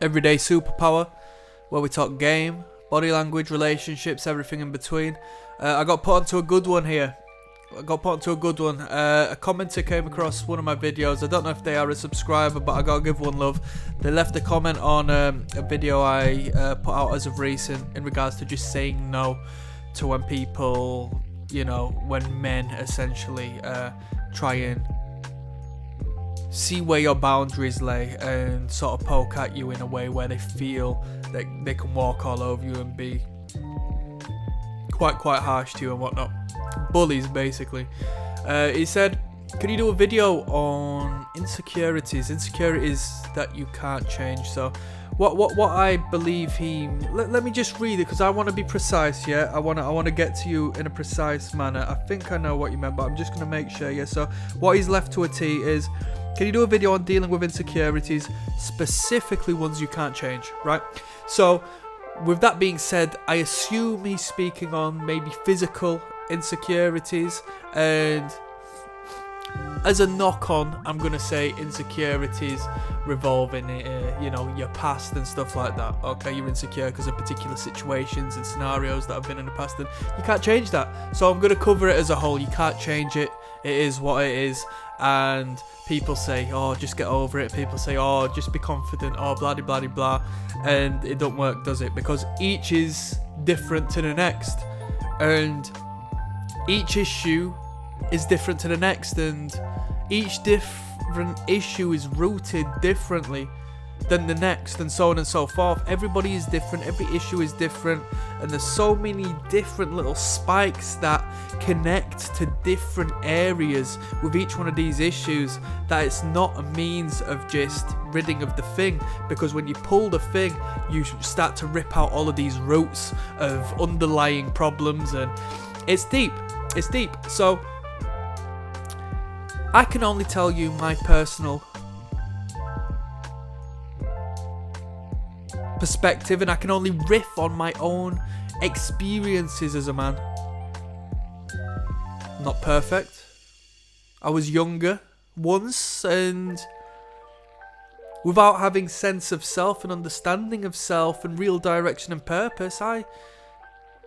Everyday Superpower, where we talk game, body language, relationships, everything in between. I got put onto a good one here. A commenter came across one of my videos. I don't know if they are a subscriber, but I gotta give one love. They left a comment on a video I put out as of recent in regards to just saying no to when people, when men essentially try and see where your boundaries lay and sort of poke at you in a way where they feel that they can walk all over you and be quite harsh to you and whatnot. Bullies, basically. He said, can you do a video on insecurities that you can't change? So what I believe let me just read it, because I want to be precise. I want to get to you in a precise manner. I think I know what you meant, but I'm just going to make sure. So what he's left to a T is, can you do a video on dealing with insecurities, specifically ones you can't change, right? So with that being said, I assume he's speaking on maybe physical insecurities, and as a knock-on, I'm gonna say insecurities revolving your past and stuff like that. Okay, you're insecure because of particular situations and scenarios that have been in the past, and you can't change that. So I'm gonna cover it as a whole. You can't change it. It is what it is. And people say, oh, just get over it. People say, oh, just be confident. Oh, blah blah blah blah, and it don't work, does it? Because each is different to the next, and each issue is different to the next, and each different issue is rooted differently than the next, and so on and so forth. Everybody is different, every issue is different, and there's so many different little spikes that connect to different areas with each one of these issues, that it's not a means of just ridding of the thing, because when you pull the thing, you start to rip out all of these roots of underlying problems, and it's deep. So I can only tell you my personal perspective, and I can only riff on my own experiences as a man. Not perfect. I was younger once, and without having sense of self and understanding of self and real direction and purpose, I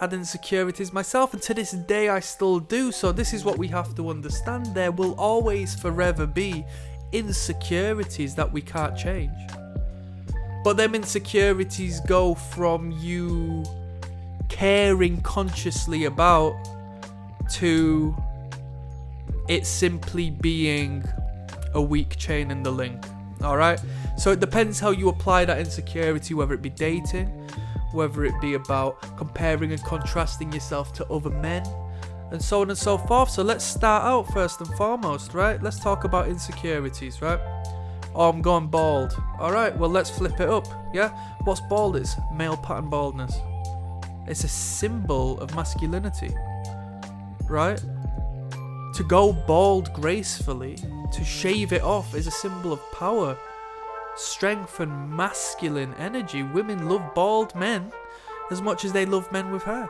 had insecurities myself, and to this day I still do. So this is what we have to understand. There will always forever be insecurities that we can't change. But them insecurities go from you caring consciously about to it simply being a weak chain in the link. Alright? So it depends how you apply that insecurity, whether it be dating, whether it be about comparing and contrasting yourself to other men, and so on and so forth. So let's start out first and foremost, right? Let's talk about insecurities, right? Oh, I'm going bald. Alright, well, let's flip it up, yeah? What's bald is? Male pattern baldness. It's a symbol of masculinity, right? To go bald gracefully, to shave it off, is a symbol of power, strength, and masculine energy. Women love bald men as much as they love men with hair.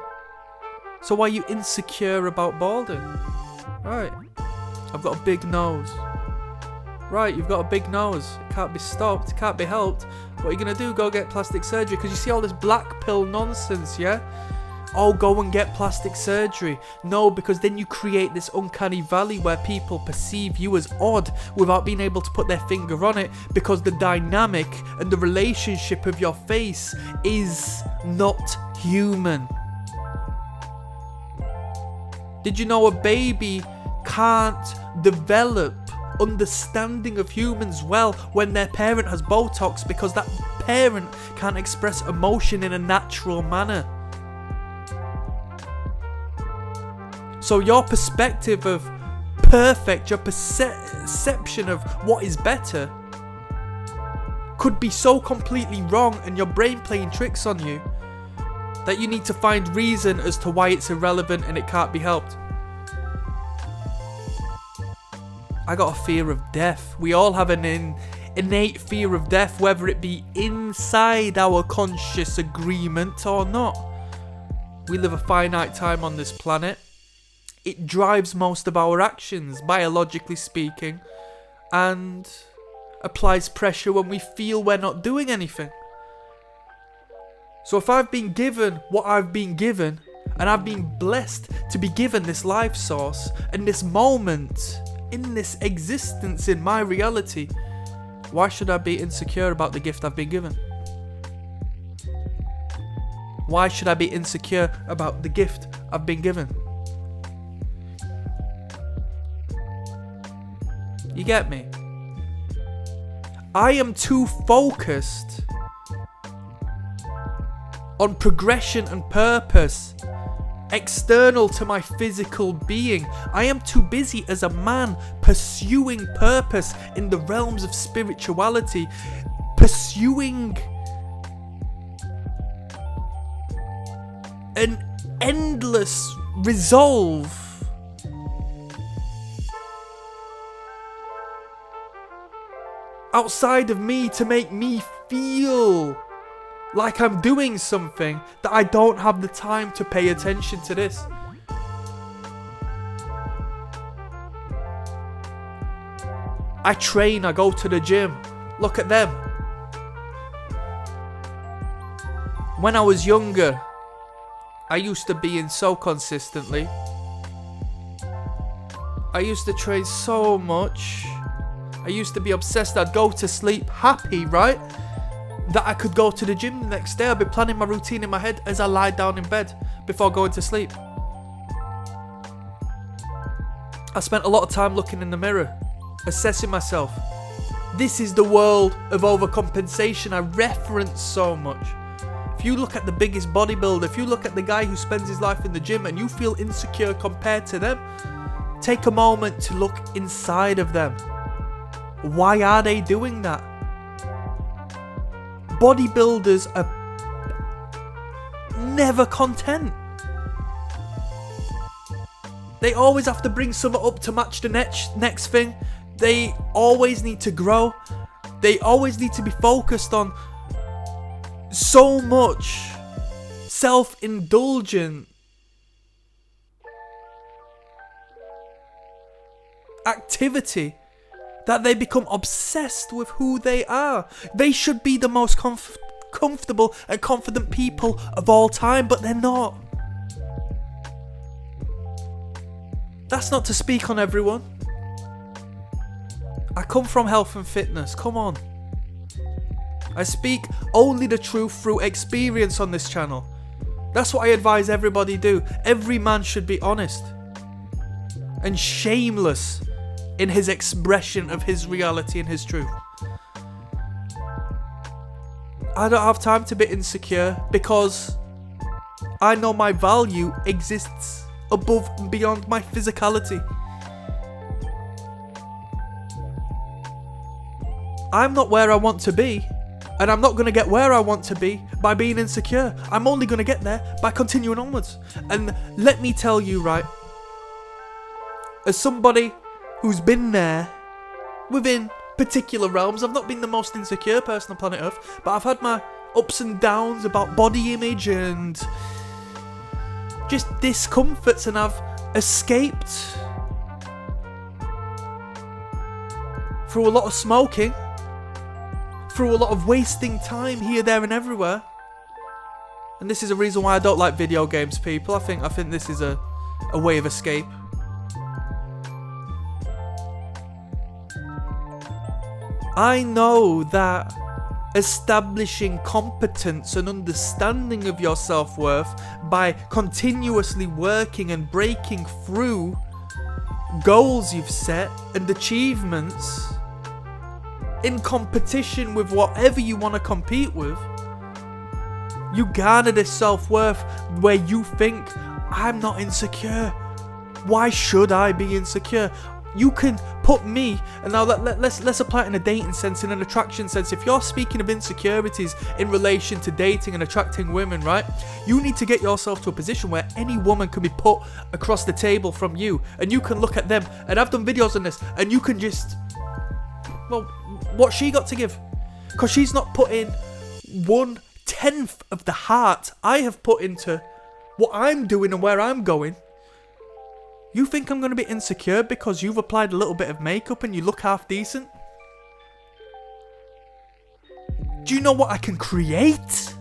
So why are you insecure about balding? Right, I've got a big nose. Right, you've got a big nose. It can't be stopped, it can't be helped. What are you going to do? Go get plastic surgery? Because you see all this black pill nonsense, yeah? Oh, go and get plastic surgery. No, because then you create this uncanny valley where people perceive you as odd without being able to put their finger on it, because the dynamic and the relationship of your face is not human. Did you know a baby can't develop understanding of humans well when their parent has Botox, because that parent can't express emotion in a natural manner? So your perspective of perfect, your perception of what is better could be so completely wrong, and your brain playing tricks on you, that you need to find reason as to why it's irrelevant and it can't be helped. I got a fear of death. We all have an innate fear of death, whether it be inside our conscious agreement or not. We live a finite time on this planet. It drives most of our actions, biologically speaking, and applies pressure when we feel we're not doing anything. So if I've been given what I've been given, and I've been blessed to be given this life source and this moment in this existence in my reality, why should I be insecure about the gift I've been given? Why should I be insecure about the gift I've been given? You get me? I am too focused on progression and purpose external to my physical being. I am too busy as a man pursuing purpose in the realms of spirituality, pursuing an endless resolve outside of me to make me feel like I'm doing something, that I don't have the time to pay attention to this. I train, I go to the gym. Look at them. When I was younger, I used to be in so consistently. I used to train so much. I used to be obsessed. I'd go to sleep happy, right? That I could go to the gym the next day. I'd be planning my routine in my head as I lie down in bed before going to sleep. I spent a lot of time looking in the mirror, assessing myself. This is the world of overcompensation I reference so much. If you look at the biggest bodybuilder, if you look at the guy who spends his life in the gym and you feel insecure compared to them, take a moment to look inside of them. Why are they doing that? Bodybuilders are never content. They always have to bring something up to match the next thing. They always need to grow. They always need to be focused on so much self-indulgent activity that they become obsessed with who they are. They should be the most comfortable and confident people of all time, but they're not. That's not to speak on everyone. I come from health and fitness, come on. I speak only the truth through experience on this channel. That's what I advise everybody do. Every man should be honest and shameless in his expression of his reality and his truth. I don't have time to be insecure because I know my value exists above and beyond my physicality. I'm not where I want to be, and I'm not going to get where I want to be by being insecure. I'm only going to get there by continuing onwards. And let me tell you, right, as somebody who's been there within particular realms, I've not been the most insecure person on planet Earth, but I've had my ups and downs about body image and just discomforts, and I've escaped through a lot of smoking, through a lot of wasting time here, there and everywhere. And this is a reason why I don't like video games, people. I think this is a way of escape. I know that establishing competence and understanding of your self-worth by continuously working and breaking through goals you've set and achievements in competition with whatever you want to compete with, you garner this self-worth where you think, I'm not insecure. Why should I be insecure? You can put me, and now let's apply it in a dating sense, in an attraction sense. If you're speaking of insecurities in relation to dating and attracting women, right? You need to get yourself to a position where any woman can be put across the table from you, and you can look at them, and I've done videos on this, and you can just, well, what's she got to give? Because she's not put in 1/10 of the heart I have put into what I'm doing and where I'm going. You think I'm going to be insecure because you've applied a little bit of makeup and you look half decent? Do you know what I can create?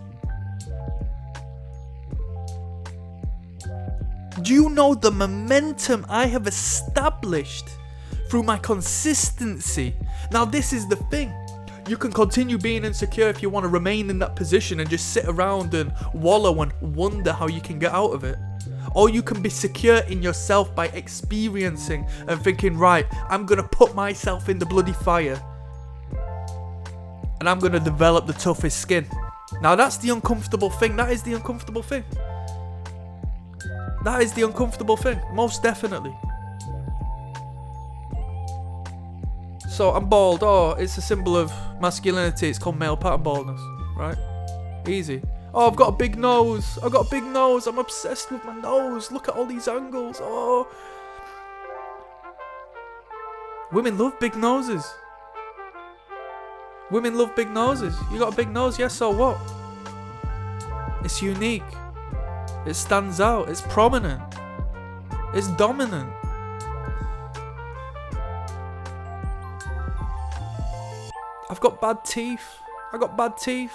Do you know the momentum I have established through my consistency? Now this is the thing. You can continue being insecure if you want to remain in that position and just sit around and wallow and wonder how you can get out of it. Or you can be secure in yourself by experiencing and thinking, right, I'm going to put myself in the bloody fire and I'm going to develop the toughest skin. Now that's the uncomfortable thing. That is the uncomfortable thing. That is the uncomfortable thing, most definitely. So I'm bald. Oh, it's a symbol of masculinity. It's called male pattern baldness, right? Easy. Oh, I've got a big nose. I've got a big nose. I'm obsessed with my nose. Look at all these angles. Oh. Women love big noses. Women love big noses. You got a big nose, yes, so what? It's unique. It stands out. It's prominent. It's dominant. I've got bad teeth. I got bad teeth.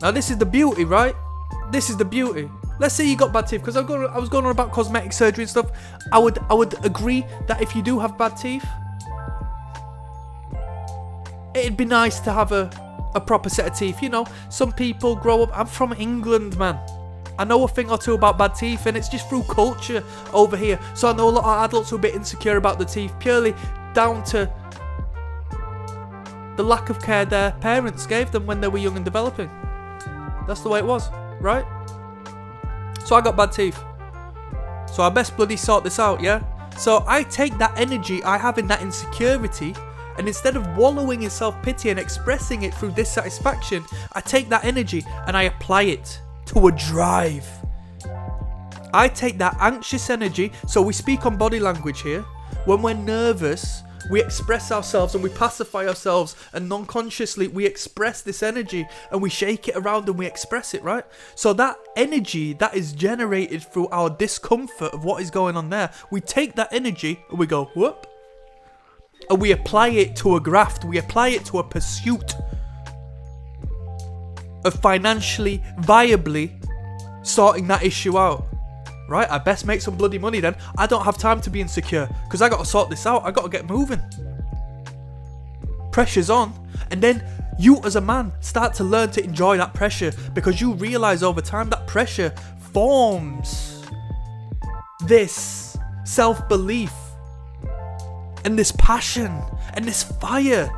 Now this is the beauty, right? This is the beauty. Let's say you got bad teeth, because I was going on about cosmetic surgery and stuff. I would agree that if you do have bad teeth, it'd be nice to have a proper set of teeth. You know, some people grow up. I'm from England, man. I know a thing or two about bad teeth, and it's just through culture over here. So I know a lot of adults who are a bit insecure about the teeth, purely down to the lack of care their parents gave them when they were young and developing. That's the way it was, right? So I got bad teeth. So I best bloody sort this out, yeah? So I take that energy I have in that insecurity, and instead of wallowing in self-pity and expressing it through dissatisfaction, I take that energy and I apply it to a drive. I take that anxious energy, so we speak on body language here. When we're nervous, we express ourselves and we pacify ourselves, and non-consciously we express this energy and we shake it around and we express it, right? So that energy that is generated through our discomfort of what is going on there, we take that energy and we go, whoop, and we apply it to a graft, we apply it to a pursuit of financially viably sorting that issue out. Right, I best make some bloody money then. I don't have time to be insecure because I got to sort this out. I got to get moving. Pressure's on. And then you as a man start to learn to enjoy that pressure, because you realise over time that pressure forms this self-belief and this passion and this fire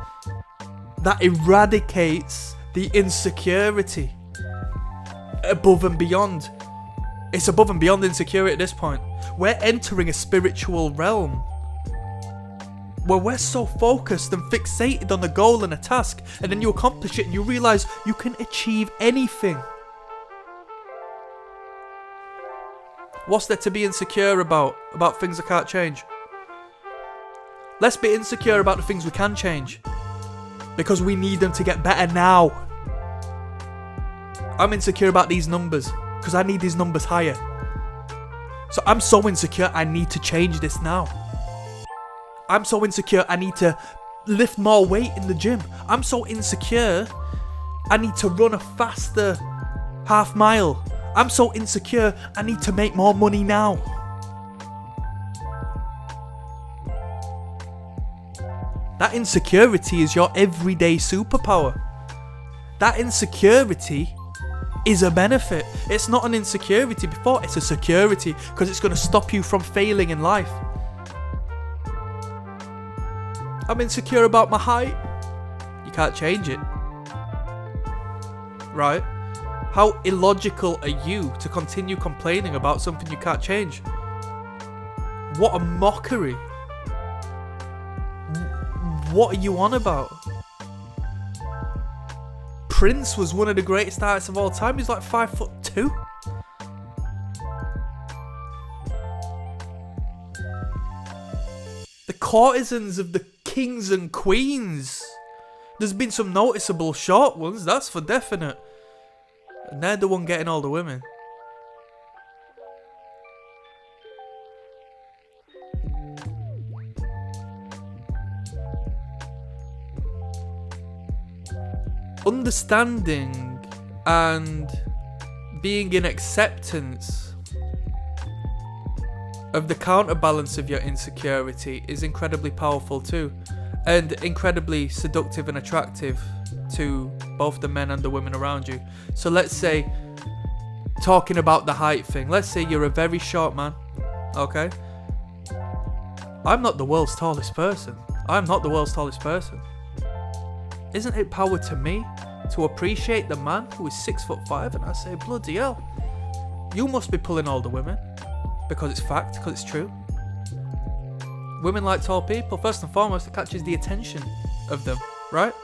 that eradicates the insecurity above and beyond. It's above and beyond insecurity at this point. We're entering a spiritual realm where we're so focused and fixated on a goal and a task, and then you accomplish it and you realise you can achieve anything. What's there to be insecure about things that can't change? Let's be insecure about the things we can change, because we need them to get better now. I'm insecure about these numbers because I need these numbers higher. So I'm so insecure, I need to change this now. I'm so insecure, I need to lift more weight in the gym. I'm so insecure, I need to run a faster half mile. I'm so insecure, I need to make more money now. That insecurity is your everyday superpower. That insecurity is a benefit. It's not an insecurity before, it's a security, because it's going to stop you from failing in life. I'm insecure about my height. You can't change it. Right? How illogical are you to continue complaining about something you can't change? What a mockery. What are you on about? Prince was one of the greatest artists of all time. He's like 5'2". The courtesans of the kings and queens. There's been some noticeable short ones, that's for definite. And they're the one getting all the women. Understanding and being in acceptance of the counterbalance of your insecurity is incredibly powerful too, and incredibly seductive and attractive to both the men and the women around you. So let's say, talking about the height thing, let's say you're a very short man, okay? I'm not the world's tallest person. Isn't it power to me to appreciate the man who is 6'5", and I say, bloody hell, you must be pulling all the women, because it's fact, because it's true. Women like tall people. First and foremost, it catches the attention of them, right?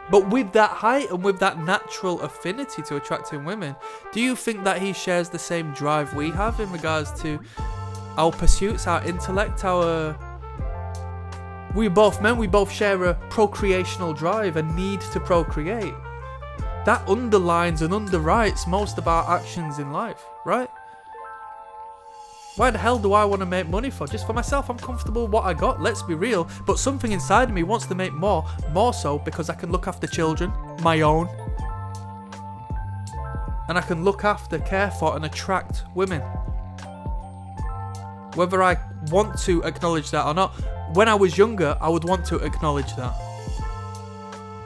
But with that height and with that natural affinity to attracting women, do you think that he shares the same drive we have in regards to our pursuits, our intellect, we both share a procreational drive, a need to procreate. That underlines and underwrites most of our actions in life, right? Why the hell do I want to make money for? Just for myself. I'm comfortable with what I got, let's be real. But something inside of me wants to make more so because I can look after children, my own. And I can look after, care for and attract women. Whether I want to acknowledge that or not. When I was younger, I would want to acknowledge that.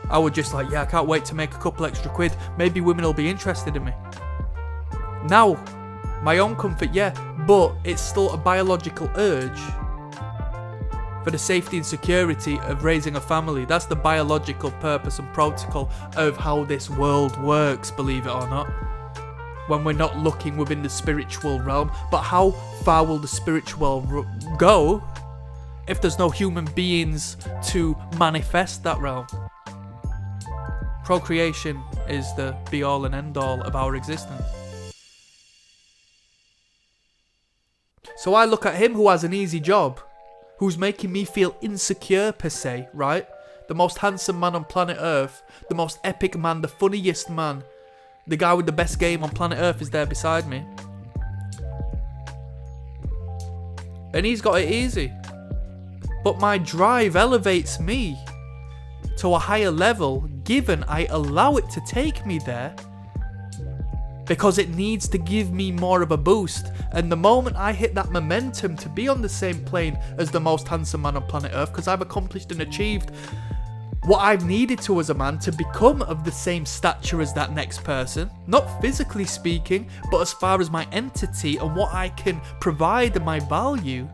I would just like, yeah, I can't wait to make a couple extra quid. Maybe women will be interested in me. Now, my own comfort, yeah, but it's still a biological urge for the safety and security of raising a family. That's the biological purpose and protocol of how this world works, believe it or not. When we're not looking within the spiritual realm. But how far will the spiritual go if there's no human beings to manifest that realm? Procreation is the be-all and end-all of our existence. So I look at him who has an easy job, who's making me feel insecure per se, right? The most handsome man on planet Earth, the most epic man, the funniest man, the guy with the best game on planet Earth is there beside me. And he's got it easy. But my drive elevates me to a higher level, given I allow it to take me there, because it needs to give me more of a boost. And the moment I hit that momentum to be on the same plane as the most handsome man on planet Earth, because I've accomplished and achieved what I've needed to as a man to become of the same stature as that next person, not physically speaking, but as far as my entity and what I can provide and my value,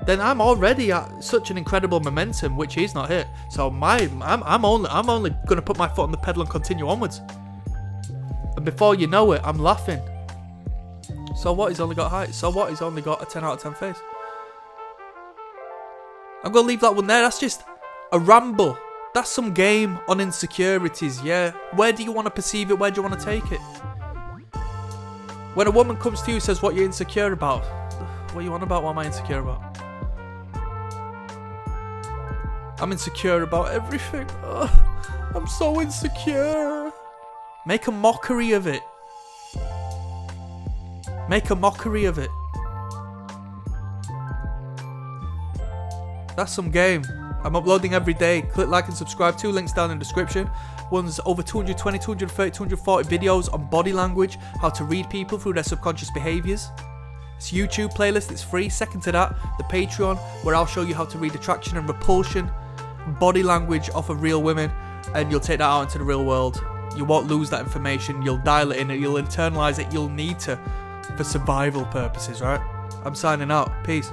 then I'm already at such an incredible momentum, which he's not hit. So I'm only gonna put my foot on the pedal and continue onwards. And before you know it, I'm laughing. So what? He's only got height. So what? He's only got a 10 out of 10 face. I'm gonna leave that one there. That's just a ramble. That's some game on insecurities, yeah. Where do you want to perceive it? Where do you want to take it? When a woman comes to you and says, what you're insecure about? What are you on about? What am I insecure about? I'm insecure about everything. I'm so insecure. Make a mockery of it. Make a mockery of it. That's some game. I'm uploading every day. Click like and subscribe. 2 links down in the description. One's over 220, 230, 240 videos on body language, how to read people through their subconscious behaviours. It's YouTube playlist, it's free. Second to that, the Patreon, where I'll show you how to read attraction and repulsion, body language off of real women, and you'll take that out into the real world. You won't lose that information, you'll dial it in, you'll internalise it, you'll need to, for survival purposes, right? I'm signing out. Peace.